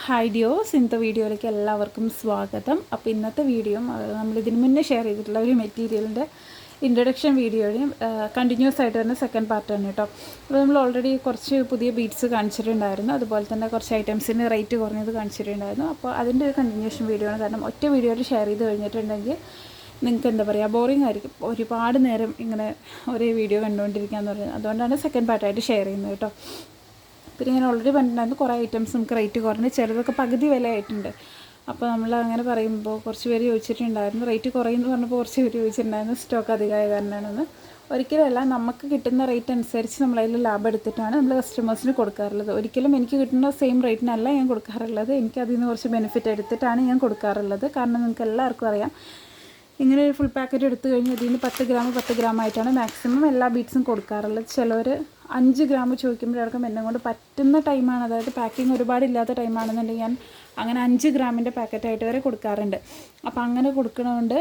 Hi ഡിയോസ്, ഇന്നത്തെ വീഡിയോയിലേക്ക് എല്ലാവർക്കും സ്വാഗതം. അപ്പോൾ ഇന്നത്തെ വീഡിയോ നമ്മളിതിന് മുന്നേ ഷെയർ ചെയ്തിട്ടുള്ള ഒരു മെറ്റീരിയലിൻ്റെ ഇൻട്രൊഡക്ഷൻ വീഡിയോയും കണ്ടിന്യൂസ് ആയിട്ട് വരുന്ന സെക്കൻഡ് പാർട്ടാണ് കേട്ടോ. അപ്പോൾ നമ്മൾ ഓൾറെഡി കുറച്ച് പുതിയ ബീഡ്സ് കാണിച്ചിട്ടുണ്ടായിരുന്നു, അതുപോലെ തന്നെ കുറച്ച് ഐറ്റംസിന് റേറ്റ് കുറഞ്ഞത് കാണിച്ചിട്ടുണ്ടായിരുന്നു. അപ്പോൾ അതിൻ്റെ ഒരു കണ്ടിന്യൂഷൻ വീഡിയോ ആണ്. കാരണം ഒറ്റ വീഡിയോയിൽ ഷെയർ ചെയ്ത് കഴിഞ്ഞിട്ടുണ്ടെങ്കിൽ നിങ്ങൾക്ക് എന്താ പറയുക, ബോറിംഗ് ആയിരിക്കും. ഒരുപാട് നേരം ഇങ്ങനെ ഒരേ വീഡിയോ കണ്ടുകൊണ്ടിരിക്കുകയെന്ന് പറയുന്നത്. അതുകൊണ്ടാണ് സെക്കൻഡ് പാർട്ടായിട്ട് ഷെയർ ചെയ്യുന്നത് കേട്ടോ. പിന്നെ ഞാൻ ഓൾറെഡി പറഞ്ഞിട്ടുണ്ടായിരുന്നു കുറേ ഐറ്റംസ് നമുക്ക് റേറ്റ് കുറഞ്ഞ് ചിലതൊക്കെ പകുതി വില ആയിട്ടുണ്ട്. അപ്പോൾ നമ്മൾ അങ്ങനെ പറയുമ്പോൾ കുറച്ച് പേര് ചോദിച്ചിട്ടുണ്ടായിരുന്നു, റേറ്റ് കുറയുമെന്ന് പറഞ്ഞപ്പോൾ കുറച്ച് പേര് ചോദിച്ചിട്ടുണ്ടായിരുന്നു സ്റ്റോക്ക് അധികമായ കാരണമാണെന്ന്. ഒരിക്കലുമല്ല, നമുക്ക് കിട്ടുന്ന റേറ്റ് അനുസരിച്ച് നമ്മളതിൽ ലാഭം എടുത്തിട്ടാണ് നമ്മൾ കസ്റ്റമേഴ്സിന് കൊടുക്കാറുള്ളത്. ഒരിക്കലും എനിക്ക് കിട്ടുന്ന സെയിം റേറ്റിനല്ല ഞാൻ കൊടുക്കാറുള്ളത്. എനിക്ക് അതിൽ നിന്ന് കുറച്ച് ബെനിഫിറ്റ് എടുത്തിട്ടാണ് ഞാൻ കൊടുക്കാറുള്ളത്. കാരണം നിങ്ങൾക്ക് എല്ലാവർക്കും അറിയാം, ഇങ്ങനെ ഒരു ഫുൾ പാക്കറ്റ് എടുത്തു കഴിഞ്ഞാൽ അതിൽ നിന്ന് 10 ഗ്രാം ആയിട്ടാണ് മാക്സിമം എല്ലാ ബീഡ്സും കൊടുക്കാറുള്ളത്. ചിലവർ 5 ഗ്രാം ചോദിക്കുമ്പോഴേക്കും എന്നെ കൊണ്ട് പറ്റുന്ന ടൈമാണ്, അതായത് പാക്കിങ് ഒരുപാടില്ലാത്ത ടൈമാണെന്നുണ്ടെങ്കിൽ ഞാൻ അങ്ങനെ 5 ഗ്രാമിൻ്റെ പാക്കറ്റായിട്ട് വരെ കൊടുക്കാറുണ്ട്. അപ്പോൾ അങ്ങനെ കൊടുക്കണതുകൊണ്ട്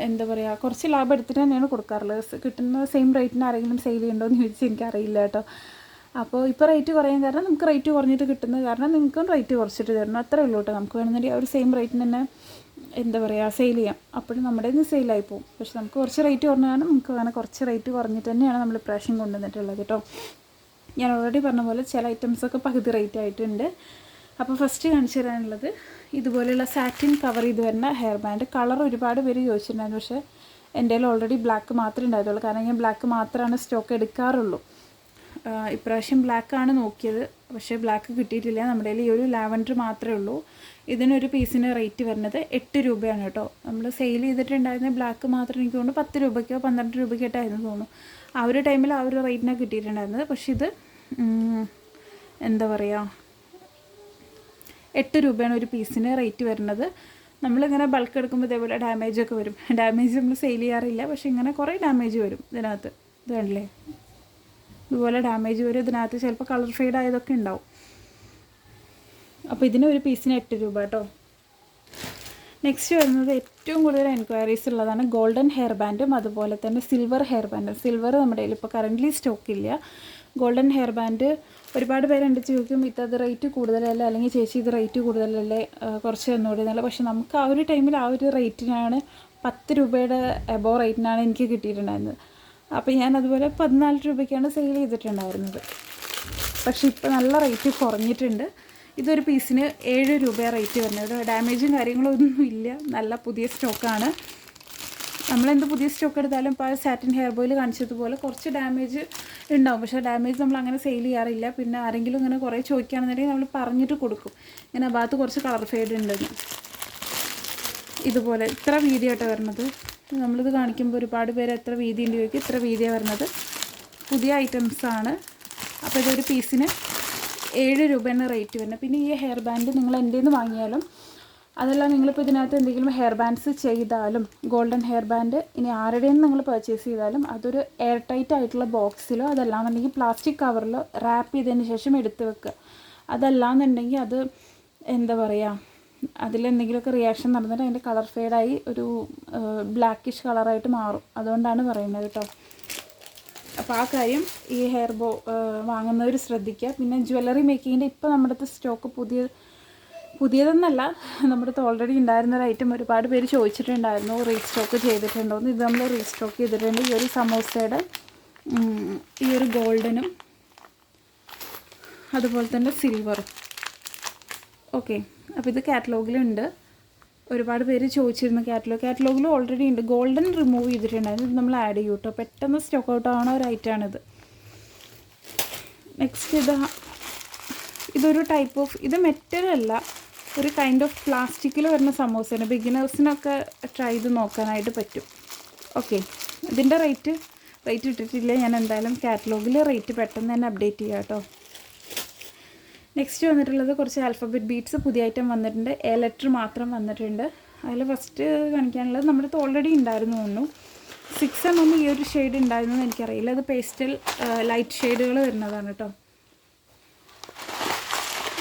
എന്താ പറയുക, കുറച്ച് ലാഭം എടുത്തിട്ട് തന്നെയാണ് കൊടുക്കാറുള്ളത്. കിട്ടുന്ന സെയിം റേറ്റിന് ആരെങ്കിലും സെയിൽ ചെയ്യുന്നുണ്ടോ എന്ന് ചോദിച്ചാൽ എനിക്കറിയില്ല കേട്ടോ. അപ്പോൾ ഇപ്പോൾ റേറ്റ് കുറയാൻ കാരണം നമുക്ക് റേറ്റ് കുറഞ്ഞിട്ട് കിട്ടുന്നത് കാരണം നിങ്ങൾക്കും റേറ്റ് കുറച്ചിട്ട് തരണം, അത്രേ ഉള്ളൂ കേട്ടോ. നമുക്ക് വേണമെന്നുണ്ടെങ്കിൽ ആ ഒരു സെയിം റേറ്റിന് തന്നെ എന്താ പറയുക സെയിൽ ചെയ്യാം. അപ്പോഴും നമ്മുടെ നിന്ന് സെയിലായി പോകും. പക്ഷെ നമുക്ക് കുറച്ച് റേറ്റ് കുറഞ്ഞാലും നമുക്ക് അങ്ങനെ കുറച്ച് റേറ്റ് കുറഞ്ഞിട്ട് തന്നെയാണ് നമ്മൾ ഇപ്രാവശ്യം കൊണ്ടുവന്നിട്ടുള്ളത് കേട്ടോ. ഞാൻ ഓൾറെഡി പറഞ്ഞ പോലെ ചില ഐറ്റംസൊക്കെ പകുതി റേറ്റ് ആയിട്ടുണ്ട്. അപ്പോൾ ഫസ്റ്റ് കാണിച്ചു തരാനുള്ളത് ഇതുപോലെയുള്ള സാറ്റിൻ കവർ ചെയ്ത് വരുന്ന ഹെയർ ബാൻഡ്. കളർ ഒരുപാട് പേര് ചോദിച്ചിട്ടുണ്ടായിരുന്നു, പക്ഷേ എൻ്റെ കയ്യിൽ ഓൾറെഡി ബ്ലാക്ക് മാത്രമേ ഉണ്ടായിരുന്നുള്ളൂ. കാരണം ഞാൻ ബ്ലാക്ക് മാത്രമാണ് സ്റ്റോക്ക് എടുക്കാറുള്ളൂ. ഇപ്രാവശ്യം ബ്ലാക്കാണ് നോക്കിയത്, പക്ഷേ ബ്ലാക്ക് കിട്ടിയിട്ടില്ല. നമ്മുടെ കയ്യിൽ ഈ ഒരു ലാവൻഡർ മാത്രമേ ഉള്ളൂ. ഇതിനൊരു പീസിന് റേറ്റ് വരുന്നത് 8 രൂപയാണ് കേട്ടോ. നമ്മൾ സെയിൽ ചെയ്തിട്ടുണ്ടായിരുന്ന ബ്ലാക്ക് മാത്രം എനിക്ക് തോന്നുന്നു 10 രൂപയ്ക്കോ 12 രൂപയ്ക്കായിട്ടായിരുന്നു തോന്നുന്നു. ആ ഒരു ടൈമിൽ ആ ഒരു റേറ്റിനാണ് കിട്ടിയിട്ടുണ്ടായിരുന്നത്. പക്ഷേ ഇത് എന്താ പറയുക, 8 രൂപയാണ് ഒരു പീസിന് റേറ്റ് വരുന്നത്. നമ്മളിങ്ങനെ ബൾക്ക് എടുക്കുമ്പോൾ ഇതേപോലെ ഡാമേജൊക്കെ വരും. ഡാമേജ് നമ്മൾ സെയിൽ ചെയ്യാറില്ല, പക്ഷേ ഇങ്ങനെ കുറേ ഡാമേജ് വരും ഇതിനകത്ത്. ഇതല്ലേ, ഇതുപോലെ ഡാമേജ് വരും. ഇതിനകത്ത് ചിലപ്പോൾ കളർ ഫെയ്ഡ് ആയതൊക്കെ ഉണ്ടാവും. അപ്പോൾ ഇതിന് ഒരു പീസിന് 8 രൂപ കേട്ടോ. നെക്സ്റ്റ് വരുന്നത് ഏറ്റവും കൂടുതൽ എൻക്വയറീസ് ഉള്ളതാണ് ഗോൾഡൻ ഹെയർ ബാൻഡും അതുപോലെ തന്നെ സിൽവർ ഹെയർ ബാൻഡും. സിൽവർ നമ്മുടെ കയ്യിൽ ഇപ്പോൾ കറൻ്റ്ലി സ്റ്റോക്കില്ല. ഗോൾഡൻ ഹെയർ ബാൻഡ് ഒരുപാട് പേര് എൻ്റെ ചോദിക്കും, ഇത് റേറ്റ് കൂടുതലല്ലേ, അല്ലെങ്കിൽ ചേച്ചി ഇത് റേറ്റ് കൂടുതലല്ലേ, കുറച്ച് തന്നൂടെ എന്നല്ല. പക്ഷേ നമുക്ക് ആ ഒരു ടൈമിൽ ആ ഒരു റേറ്റിനാണ് 10 രൂപയുടെ എബോ റേറ്റിനാണ് എനിക്ക് കിട്ടിയിട്ടുണ്ടായിരുന്നത്. അപ്പോൾ ഞാൻ അതുപോലെ 14 രൂപയ്ക്കാണ് സെയിൽ ചെയ്തിട്ടുണ്ടായിരുന്നത്. പക്ഷേ ഇപ്പോൾ നല്ല റേറ്റ് കുറഞ്ഞിട്ടുണ്ട്. ഇതൊരു പീസിന് 7 രൂപ റേറ്റ് വരുന്നത്. ഡാമേജും കാര്യങ്ങളും ഒന്നും ഇല്ല, നല്ല പുതിയ സ്റ്റോക്കാണ്. നമ്മളെന്ത് പുതിയ സ്റ്റോക്ക് എടുത്താലും ഇപ്പോൾ സാറ്റിൻ ഹെയർ ബോയിൽ കാണിച്ചതുപോലെ കുറച്ച് ഡാമേജ് ഉണ്ടാവും. പക്ഷേ ഡാമേജ് നമ്മൾ അങ്ങനെ സെയിൽ ചെയ്യാറില്ല. പിന്നെ ആരെങ്കിലും ഇങ്ങനെ കുറേ ചോദിക്കുകയാണെന്നുണ്ടെങ്കിൽ നമ്മൾ പറഞ്ഞിട്ട് കൊടുക്കും, ഇങ്ങനെ ഭാഗത്ത് കുറച്ച് കളർ ഫെയ്ഡ് ഉണ്ടെന്ന്. ഇതുപോലെ ഇത്ര വീതിയായിട്ട് വരുന്നത്. നമ്മളിത് കാണിക്കുമ്പോൾ ഒരുപാട് പേര് എത്ര വീതി ഉണ്ട് ചോദിക്കും. ഇത്ര വീതിയാണ് വരുന്നത്, പുതിയ ഐറ്റംസാണ്. അപ്പോൾ ഇതൊരു പീസിന് 7 രൂപയാണ് റേറ്റ് വരുന്നത്. പിന്നെ ഈ ഹെയർ ബാൻഡ് നിങ്ങൾ എൻ്റെ നിന്ന് വാങ്ങിയാലും അതല്ല, നിങ്ങളിപ്പോൾ ഇതിനകത്ത് എന്തെങ്കിലും ഹെയർ ബാൻഡ്സ് ചെയ്താലും, ഗോൾഡൻ ഹെയർ ബാൻഡ് ഇനി ആരുടെയും നിങ്ങൾ പർച്ചേസ് ചെയ്താലും അതൊരു എയർ ടൈറ്റ് ആയിട്ടുള്ള ബോക്സിലോ അതല്ലാന്നുണ്ടെങ്കിൽ പ്ലാസ്റ്റിക് കവറിലോ റാപ്പ് ചെയ്തതിന് ശേഷം എടുത്ത് വെക്കുക. അതല്ലാന്നുണ്ടെങ്കിൽ അത് എന്താ പറയുക, അതിലെന്തെങ്കിലുമൊക്കെ റിയാക്ഷൻ നടന്നിട്ട് അതിൻ്റെ കളർ ഫെയ്ഡായി ഒരു ബ്ലാക്കിഷ് കളറായിട്ട് മാറും. അതുകൊണ്ടാണ് പറയുന്നത് കേട്ടോ. അപ്പോൾ ആ കാര്യം ഈ ഹെയർ വാങ്ങുന്നവർ ശ്രദ്ധിക്കുക. പിന്നെ ജ്വല്ലറി മേക്കിങ്ങിൻ്റെ ഇപ്പോൾ നമ്മുടെ അടുത്ത് സ്റ്റോക്ക് പുതിയതെന്നല്ല, നമ്മുടെ അടുത്ത് ഓൾറെഡി ഉണ്ടായിരുന്നൊരു ഐറ്റം ഒരുപാട് പേര് ചോദിച്ചിട്ടുണ്ടായിരുന്നു റീസ്റ്റോക്ക് ചെയ്തിട്ടുണ്ടോയെന്ന്. ഇത് നമ്മൾ റീസ്റ്റോക്ക് ചെയ്തിട്ടുണ്ട്. ഈ ഒരു സമോസയുടെ ഈ ഒരു ഗോൾഡനും അതുപോലെ തന്നെ സിൽവറും. ഓക്കെ, അപ്പോൾ ഇത് കാറ്റലോഗിലുണ്ട്. ഒരുപാട് പേര് ചോദിച്ചിരുന്നു കാറ്റലോഗിൽ ഓൾറെഡി ഉണ്ട്. ഗോൾഡൻ റിമൂവ് ചെയ്തിട്ടുണ്ടായിരുന്നു, ഇത് നമ്മൾ ആഡ് ചെയ്യും കേട്ടോ. പെട്ടെന്ന് സ്റ്റോക്ക് ഔട്ട് ആവുന്ന ഒരു ഐറ്റമാണിത്. നെക്സ്റ്റ് ഇതൊരു ടൈപ്പ് ഓഫ്, ഇത് മെറ്റലല്ല, ഒരു കൈൻഡ് ഓഫ് പ്ലാസ്റ്റിക്കിൽ വരുന്ന സമോസയാണ്. ബിഗിനേഴ്സിനൊക്കെ ട്രൈ ചെയ്ത് നോക്കാനായിട്ട് പറ്റും. ഓക്കെ, ഇതിൻ്റെ റേറ്റ് ഇട്ടിട്ടില്ല. ഞാൻ എന്തായാലും കാറ്റലോഗിൽ റേറ്റ് പെട്ടെന്ന് തന്നെ അപ്ഡേറ്റ് ചെയ്യാം കേട്ടോ. നെക്സ്റ്റ് വന്നിട്ടുള്ളത് കുറച്ച് ആൽഫബറ്റ് ബീഡ്സ് പുതിയ ഐറ്റം വന്നിട്ടുണ്ട്. എ ലെറ്റർ മാത്രം വന്നിട്ടുണ്ട്. അതിൽ ഫസ്റ്റ് കാണിക്കാനുള്ളത് നമ്മുടെ അടുത്ത് ഓൾറെഡി ഉണ്ടായിരുന്നു തോന്നുന്നു. 6 mm ഈ ഒരു ഷെയ്ഡ് ഉണ്ടായിരുന്നു എന്ന് എനിക്കറിയില്ല. അത് പേസ്റ്റൽ ലൈറ്റ് ഷെയ്ഡുകൾ വരുന്നതാണ് കേട്ടോ.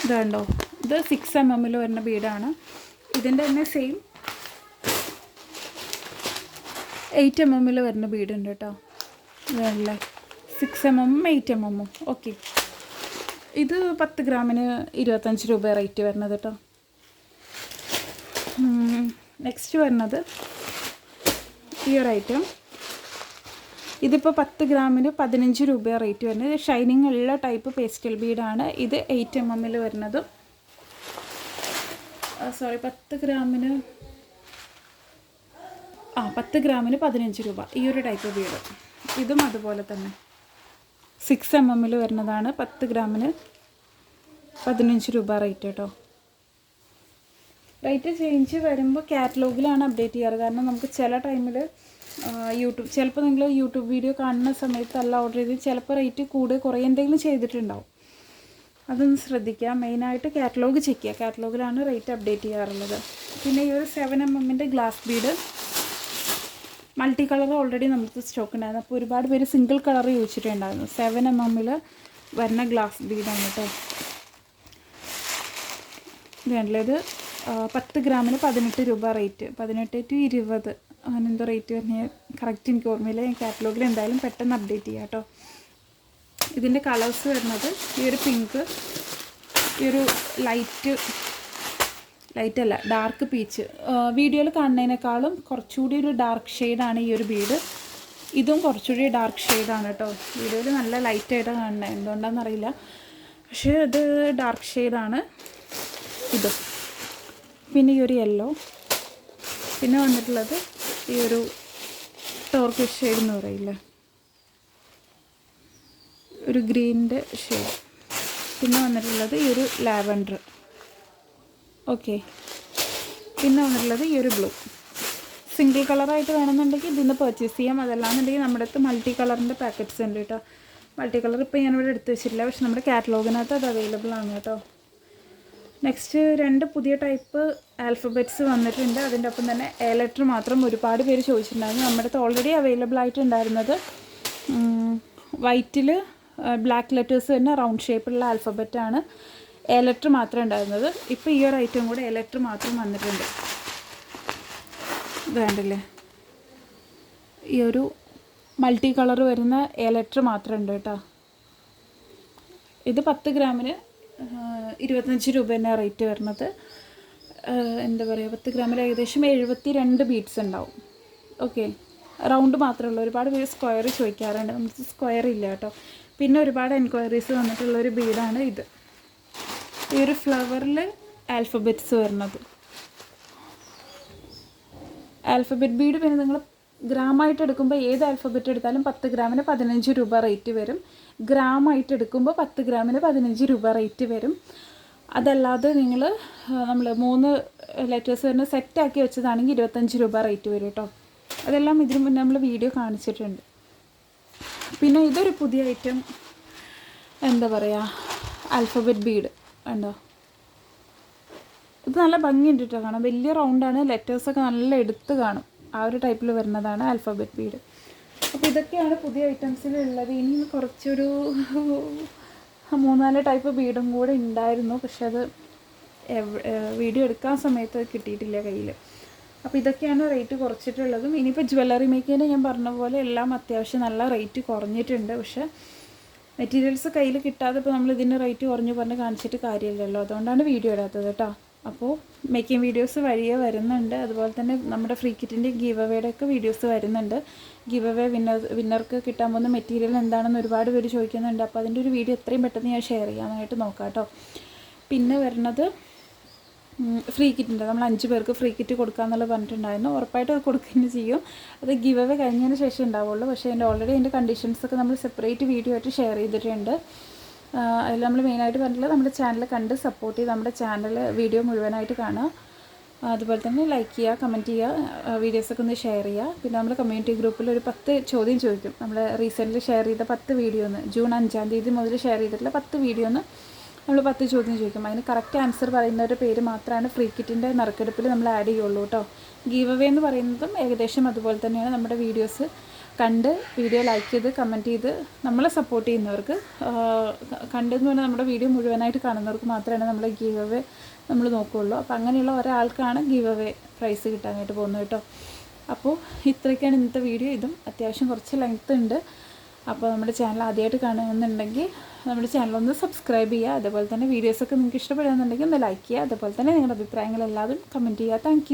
ഇതുണ്ടോ, ഇത് 6 mm വരുന്ന ബീഡാണ്. ഇതിൻ്റെ തന്നെ സെയിം 8 mm വരുന്ന ബീഡുണ്ട് കേട്ടോ. ഇതല്ലേ 6 mm 8 mm. ഓക്കെ, ഇത് 10 ഗ്രാമിന് 25 രൂപ റേറ്റ് വരുന്നത് കേട്ടോ. നെക്സ്റ്റ് വരുന്നത് ഈ ഒരു ഐറ്റം. ഇതിപ്പോൾ 10 ഗ്രാമിന് 15 രൂപ റേറ്റ് വരുന്നത്. ഇത് ഷൈനിങ് ഉള്ള ടൈപ്പ് പേസ്റ്റൽ ബീഡാണ്. ഇത് 8 mm വരുന്നതും 10 ഗ്രാമിന് 15 രൂപ ഈ ഒരു ടൈപ്പ് ബീഡ്. ഇതും അതുപോലെ തന്നെ 6 mm വരുന്നതാണ്. 10 ഗ്രാമിന് 15 രൂപ റേറ്റ് കേട്ടോ. റേറ്റ് ചേഞ്ച് വരുമ്പോൾ കാറ്റലോഗിലാണ് അപ്ഡേറ്റ് ചെയ്യാറ്. കാരണം നമുക്ക് ചില ടൈമിൽ ചിലപ്പോൾ നിങ്ങൾ യൂട്യൂബ് വീഡിയോ കാണുന്ന സമയത്തല്ല ഓർഡർ ചെയ്ത് ചിലപ്പോൾ റേറ്റ് കൂടുതൽ കുറേ എന്തെങ്കിലും ചെയ്തിട്ടുണ്ടാവും. അതൊന്ന് ശ്രദ്ധിക്കുക. മെയിനായിട്ട് കാറ്റലോഗ് ചെക്ക് ചെയ്യുക. കാറ്റലോഗിലാണ് റേറ്റ് അപ്ഡേറ്റ് ചെയ്യാറുള്ളത്. പിന്നെ ഈ ഒരു 7 mm glass Bede multi colour already നമുക്ക് സ്റ്റോക്ക് ഉണ്ടായിരുന്നു. അപ്പോൾ ഒരുപാട് പേര് സിംഗിൾ കളർ ചോദിച്ചിട്ടുണ്ടായിരുന്നു. 7 mm വരുന്ന ഗ്ലാസ് ബീഡാണ് കേട്ടോ. വേണ്ടത് 10 ഗ്രാമിന് 18 രൂപ റേറ്റ്. 18 to 20 അങ്ങനെ എന്തോ റേറ്റ് പറഞ്ഞാൽ കറക്റ്റ് എനിക്ക് ഓർമ്മയില്ല. ഞാൻ കാറ്റലോഗിൽ എന്തായാലും പെട്ടെന്ന് അപ്ഡേറ്റ് ചെയ്യാം കേട്ടോ. ഇതിൻ്റെ കളേഴ്സ് വരുന്നത് ഈ ഒരു പിങ്ക്, ഈ ഒരു ലൈറ്റ് അല്ല ഡാർക്ക് പീച്ച്. വീഡിയോയിൽ കാണുന്നതിനേക്കാളും കുറച്ചുകൂടി ഒരു ഡാർക്ക് ഷെയ്ഡാണ് ഈ ഒരു ബീഡ്. ഇതും കുറച്ചുകൂടി ഡാർക്ക് ഷെയ്ഡാണ് കേട്ടോ. വീഡിയോയിൽ നല്ല ലൈറ്റായിട്ടാണ് കാണുന്നത്, എന്തുകൊണ്ടാണെന്നറിയില്ല. പക്ഷേ ഇത് ഡാർക്ക് ഷെയ്ഡാണ് ഇത്. പിന്നെ ഈ ഒരു യെല്ലോ, പിന്നെ വന്നിട്ടുള്ളത് ഈ ഒരു ടോർക്കിഷ് ഷെയ്ഡ് എന്ന് പറയില്ല, ഒരു ഗ്രീനിൻ്റെ ഷെയ്ഡ്. പിന്നെ വന്നിട്ടുള്ളത് ഈ ഒരു ലാവൻഡർ. ഓക്കെ, പിന്നെ വന്നിട്ടുള്ളത് ഈ ഒരു ബ്ലൂ. സിംഗിൾ കളറായിട്ട് വേണമെന്നുണ്ടെങ്കിൽ ഇതിൽ നിന്ന് പർച്ചേസ് ചെയ്യാം. അതല്ലാന്നുണ്ടെങ്കിൽ നമ്മുടെ അടുത്ത് മൾട്ടി കളറിൻ്റെ പാക്കറ്റ്സ് ഉണ്ട് കേട്ടോ. മൾട്ടി കളർ ഇപ്പോൾ ഞാനിവിടെ എടുത്ത് വെച്ചിട്ടില്ല, പക്ഷെ നമ്മുടെ കാറ്റലോഗിനകത്ത് അത് അവൈലബിൾ ആണ് കേട്ടോ. നെക്സ്റ്റ് 2 പുതിയ ടൈപ്പ് ആൽഫബറ്റ്സ് വന്നിട്ടുണ്ട്. അതിൻ്റെ ഒപ്പം തന്നെ എ ലെറ്റർ മാത്രം ഒരുപാട് പേര് ചോദിച്ചിട്ടുണ്ടായിരുന്നു. നമ്മുടെ അടുത്ത് ഓൾറെഡി അവൈലബിൾ ആയിട്ടുണ്ടായിരുന്നത് വൈറ്റിൽ ബ്ലാക്ക് ലെറ്റേഴ്സ് തന്നെ റൗണ്ട് ഷേപ്പിലുള്ള ആൽഫബറ്റാണ്. എ ലെറ്റർ മാത്രമേ ഉണ്ടായിരുന്നത്. ഇപ്പോൾ ഈ ഒരു ഐറ്റം കൂടെ എ ലെറ്റർ മാത്രം വന്നിട്ടുണ്ട്. ഇത് വേണ്ടല്ലേ, ഈ ഒരു മൾട്ടി കളർ വരുന്ന എ ലെറ്റർ മാത്രം ഉണ്ട് കേട്ടോ. ഇത് 10 ഗ്രാമിന് 25 രൂപ തന്നെ റേറ്റ് വരുന്നത്. എന്താ പറയുക, 10 ഗ്രാമിൽ ഏകദേശം 72 ബീഡ്സ് ഉണ്ടാവും. ഓക്കെ, റൗണ്ട് മാത്രമേ ഉള്ളൂ. ഒരുപാട് പേര് സ്ക്വയർ ചോദിക്കാറുണ്ട്, നമുക്ക് സ്ക്വയർ ഇല്ല കേട്ടോ. പിന്നെ ഒരുപാട് എൻക്വയറീസ് വന്നിട്ടുള്ളൊരു ബീഡാണ് ഇത്. ഈ ഒരു ഫ്ലവറിൽ ആൽഫബറ്റ്സ് വരുന്നത് ആൽഫബറ്റ് ബീഡ്. പിന്നെ നിങ്ങൾ ഗ്രാമായിട്ട് എടുക്കുമ്പോൾ ഏത് ആൽഫബറ്റ് എടുത്താലും 10 ഗ്രാമിന് 15 രൂപ റേറ്റ് വരും. ഗ്രാമായിട്ട് എടുക്കുമ്പോൾ 10 ഗ്രാമിന് 15 രൂപ റേറ്റ് വരും. അതല്ലാതെ നമ്മൾ 3 ലെറ്റേഴ്സ് വരുന്ന സെറ്റാക്കി വെച്ചതാണെങ്കിൽ 25 രൂപ റേറ്റ് വരും കേട്ടോ. അതെല്ലാം ഇതിന് മുന്നേ നമ്മൾ വീഡിയോ കാണിച്ചിട്ടുണ്ട്. പിന്നെ ഇതൊരു പുതിയ ഐറ്റം, എന്താ പറയുക, ആൽഫബറ്റ് ബീഡ് ഉണ്ടോ. ഇത് നല്ല ഭംഗിയുണ്ട് കേട്ടോ കാണാം. വലിയ റൗണ്ടാണ്, ലെറ്റേഴ്സൊക്കെ നല്ല എടുത്ത് കാണും. ആ ഒരു ടൈപ്പിൽ വരുന്നതാണ് ആൽഫബറ്റ് ബീഡ്. അപ്പോൾ ഇതൊക്കെയാണ് പുതിയ ഐറ്റംസിലുള്ളത്. ഇനി കുറച്ചൊരു 3-4 ടൈപ്പ് ബീഡും കൂടെ ഉണ്ടായിരുന്നു, പക്ഷെ അത് വീഡിയോ എടുക്കാൻ സമയത്ത് കിട്ടിയിട്ടില്ല കയ്യിൽ. അപ്പോൾ ഇതൊക്കെയാണ് റേറ്റ് കുറച്ചിട്ടുള്ളതും. ഇനിയിപ്പോൾ ജ്വല്ലറി മേക്കിങ്ങിന് ഞാൻ പറഞ്ഞ പോലെ എല്ലാം അത്യാവശ്യം നല്ല റേറ്റ് കുറഞ്ഞിട്ടുണ്ട്. പക്ഷേ മെറ്റീരിയൽസ് കയ്യിൽ കിട്ടാതെ ഇപ്പോൾ നമ്മൾ ഇതിൻ്റെ റേറ്റ് കുറഞ്ഞ് പറഞ്ഞ് കാണിച്ചിട്ട് കാര്യമില്ലല്ലോ. അതുകൊണ്ടാണ് വീഡിയോ ഇടാത്തത് കേട്ടോ. അപ്പോൾ മേക്കിംഗ് വീഡിയോസ് വഴിയേ വരുന്നുണ്ട്. അതുപോലെ തന്നെ നമ്മുടെ ഫ്രീ കിറ്റിൻ്റെ ഗീവ് അവേയുടെ ഒക്കെ വീഡിയോസ് വരുന്നുണ്ട്. ഗീവ് അവേ വിന്നർക്ക് കിട്ടാൻ പോകുന്ന മെറ്റീരിയൽ എന്താണെന്ന് ഒരുപാട് പേര് ചോദിക്കുന്നുണ്ട്. അപ്പോൾ അതിൻ്റെ ഒരു വീഡിയോ എത്രയും പെട്ടെന്ന് ഞാൻ ഷെയർ ചെയ്യാനായിട്ട് നോക്കാം കേട്ടോ. പിന്നെ വരുന്നത് ഫ്രീ കിറ്റിൻ്റെ, നമ്മൾ 5 പേർക്ക് ഫ്രീ കിറ്റ് കൊടുക്കാമെന്നുള്ളത് പറഞ്ഞിട്ടുണ്ടായിരുന്നു. ഉറപ്പായിട്ടും അത് കൊടുക്കുകയും ചെയ്യും. അത് ഗിവ് അവേ കഴിഞ്ഞതിന് ശേഷം ഉണ്ടാവുള്ളൂ. പക്ഷേ ഓൾറെഡി അതിൻ്റെ കണ്ടീഷൻസൊക്കെ നമ്മൾ സെപ്പറേറ്റ് വീഡിയോ ആയിട്ട് ഷെയർ ചെയ്തിട്ടുണ്ട്. അതിൽ നമ്മൾ മെയിനായിട്ട് പറഞ്ഞിട്ടുള്ളത് നമ്മുടെ ചാനൽ കണ്ട് സപ്പോർട്ട് ചെയ്ത് നമ്മുടെ ചാനൽ വീഡിയോ മുഴുവനായിട്ട് കാണുക. അതുപോലെ തന്നെ ലൈക്ക് ചെയ്യുക, കമൻറ്റ് ചെയ്യുക, വീഡിയോസൊക്കെ ഒന്ന് ഷെയർ ചെയ്യുക. പിന്നെ നമ്മൾ കമ്മ്യൂണിറ്റി ഗ്രൂപ്പിൽ ഒരു 10 ചോദ്യം ചോദിക്കും. നമ്മൾ റീസെൻ്റ്ലി ഷെയർ ചെയ്ത 10 വീഡിയോന്ന്, ജൂൺ 5-ാം തീയതി മുതൽ ഷെയർ ചെയ്തിട്ടുള്ള 10 വീഡിയോന്ന് നമ്മൾ 10 ചോദ്യം ചോദിക്കും. അതിന് കറക്റ്റ് ആൻസർ പറയുന്നവരുടെ പേര് മാത്രമാണ് ഫ്രീ കിറ്റിൻ്റെ നറുക്കെടുപ്പിൽ നമ്മൾ ആഡ് ചെയ്യുള്ളൂ കേട്ടോ. ഗീവ് അവേ എന്ന് പറയുന്നതും ഏകദേശം അതുപോലെ തന്നെയാണ്. നമ്മുടെ വീഡിയോസ് കണ്ട് വീഡിയോ ലൈക്ക് ചെയ്ത് കമൻറ്റ് ചെയ്ത് നമ്മളെ സപ്പോർട്ട് ചെയ്യുന്നവർക്ക്, കണ്ടെന്ന് പറഞ്ഞാൽ നമ്മുടെ വീഡിയോ മുഴുവനായിട്ട് കാണുന്നവർക്ക് മാത്രമാണ് നമ്മൾ ഗീവ് അവേ നമ്മൾ നോക്കുകയുള്ളൂ. അപ്പോൾ അങ്ങനെയുള്ള ഒരാൾക്കാണ് ഗീവ് അവേ പ്രൈസ് കിട്ടാനായിട്ട് പോകുന്നത് കേട്ടോ. അപ്പോൾ ഇത്രയൊക്കെയാണ് ഇന്നത്തെ വീഡിയോ. ഇതും അത്യാവശ്യം കുറച്ച് ലെങ്ത്ത് ഉണ്ട്. അപ്പോൾ നമ്മുടെ ചാനൽ ആദ്യമായിട്ട് കാണുന്നുണ്ടെങ്കിൽ നമ്മുടെ ചാനലൊന്ന് സബ്സ്ക്രൈബ് ചെയ്യുക. അതുപോലെ തന്നെ വീഡിയോസൊക്കെ നിങ്ങൾക്ക് ഇഷ്ടപ്പെടുകയാണെന്നുണ്ടെങ്കിൽ ഒന്ന് ലൈക്ക് ചെയ്യുക. അതുപോലെ തന്നെ നിങ്ങളുടെ അഭിപ്രായങ്ങളെല്ലാവരും കമൻറ്റ് ചെയ്യുക. താങ്ക്